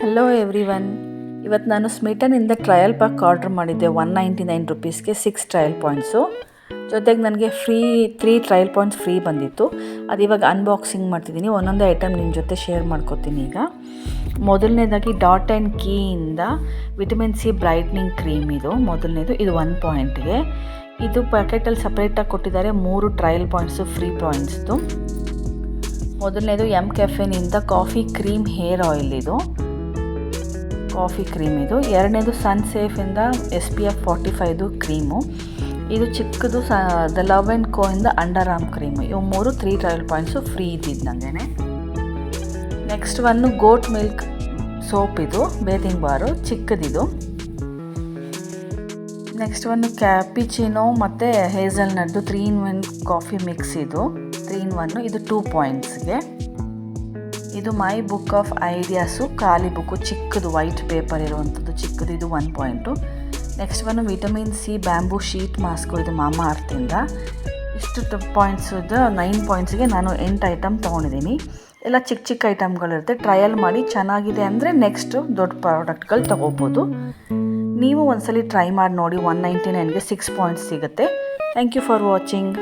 Hello everyone. ಇವತ್ತು ನಾನು ಸ್ಮಿಟನ್ನಿಂದ trial pack order ಮಾಡಿದ್ದೆ. 199 ರುಪೀಸ್ಗೆ 6 ಟ್ರಯಲ್ ಪಾಯಿಂಟ್ಸು. ಜೊತೆಗೆ ನನಗೆ 3 ಟ್ರಯಲ್ ಪಾಯಿಂಟ್ಸ್ ಫ್ರೀ ಬಂದಿತ್ತು. ಅದು ಇವಾಗ ಅನ್ಬಾಕ್ಸಿಂಗ್ ಮಾಡ್ತಿದ್ದೀನಿ. ಒಂದೊಂದೇ ಐಟಮ್ ನಿಮ್ಮ ಜೊತೆ ಶೇರ್ ಮಾಡ್ಕೋತೀನಿ ಈಗ. ಮೊದಲನೇದಾಗಿ ಡಾಟ್ ಆ್ಯಂಡ್ ಕೀಯಿಂದ ವಿಟಮಿನ್ ಸಿ ಬ್ರೈಟ್ನಿಂಗ್ ಕ್ರೀಮ್ ಇದು ಮೊದಲನೇದು. ಇದು 1 ಪಾಯಿಂಟ್ಗೆ. ಇದು ಪ್ಯಾಕೆಟಲ್ಲಿ ಸಪ್ರೇಟಾಗಿ ಕೊಟ್ಟಿದ್ದಾರೆ. 3 ಟ್ರಯಲ್ ಪಾಯಿಂಟ್ಸು ಫ್ರೀ ಪಾಯಿಂಟ್ಸ್ದು. ಮೊದಲನೇದು caffeineಯಿಂದ ಕಾಫಿ ಕ್ರೀಮ್ ಹೇರ್ ಆಯಿಲ್ ಇದು ಕಾಫಿ ಕ್ರೀಮ್ ಇದು. ಎರಡನೇದು ಸನ್ಸೇಫಿಂದ SPF 45 ಕ್ರೀಮು. ಇದು ಚಿಕ್ಕದು ದ ಲವ್ ಆ್ಯಂಡ್ ಕೋಯಿಂದ ಅಂಡರ್ ಆರ್ಮ್ ಕ್ರೀಮು. ಇವು 3 ಟ್ರಯಲ್ ಪಾಯಿಂಟ್ಸು ಫ್ರೀ ಇದ್ದಿದ್ದು ನನಗೆ. ನೆಕ್ಸ್ಟ್ ಒಂದು ಗೋಟ್ ಮಿಲ್ಕ್ ಸೋಪ್ ಇದು ಬೇದಿಂಗ್ ಬಾರು ಚಿಕ್ಕದಿದು. ನೆಕ್ಸ್ಟ್ ಒಂದು ಕ್ಯಾಪಿಚಿನೋ ಮತ್ತು ಹೇಝಲ್ನಟ್ದು 3 in 1 ಕಾಫಿ ಮಿಕ್ಸ್ ಇದು 3 in 1. ಇದು 2 ಪಾಯಿಂಟ್ಸ್ಗೆ. ಇದು ಮೈ ಬುಕ್ ಆಫ್ ಐಡಿಯಾಸು ಖಾಲಿ ಬುಕ್ಕು ಚಿಕ್ಕದು ವೈಟ್ ಪೇಪರ್ ಇರುವಂಥದ್ದು ಚಿಕ್ಕದು. ಇದು 1 ಪಾಯಿಂಟು. ನೆಕ್ಸ್ಟ್ ಒಂದು vitamin C bamboo sheet mask. ಇದು ಮಾಮಾ ಅರ್ಥಿಂದ. ಇಷ್ಟು ಪಾಯಿಂಟ್ಸ್ ಇದು 9 ಪಾಯಿಂಟ್ಸ್ಗೆ ನಾನು 8 ಐಟಮ್ ತೊಗೊಂಡಿದ್ದೀನಿ. ಎಲ್ಲ ಚಿಕ್ಕ ಚಿಕ್ಕ ಐಟಮ್ಗಳಿರುತ್ತೆ. ಟ್ರಯಲ್ ಮಾಡಿ ಚೆನ್ನಾಗಿದೆ ಅಂದರೆ ನೆಕ್ಸ್ಟು ದೊಡ್ಡ ಪ್ರಾಡಕ್ಟ್ಗಳು ತೊಗೋಬೋದು. ನೀವು ಒಂದ್ಸಲಿ ಟ್ರೈ ಮಾಡಿ ನೋಡಿ. 199ಗೆ 6 ಪಾಯಿಂಟ್ಸ್ ಸಿಗುತ್ತೆ. Thank you for watching.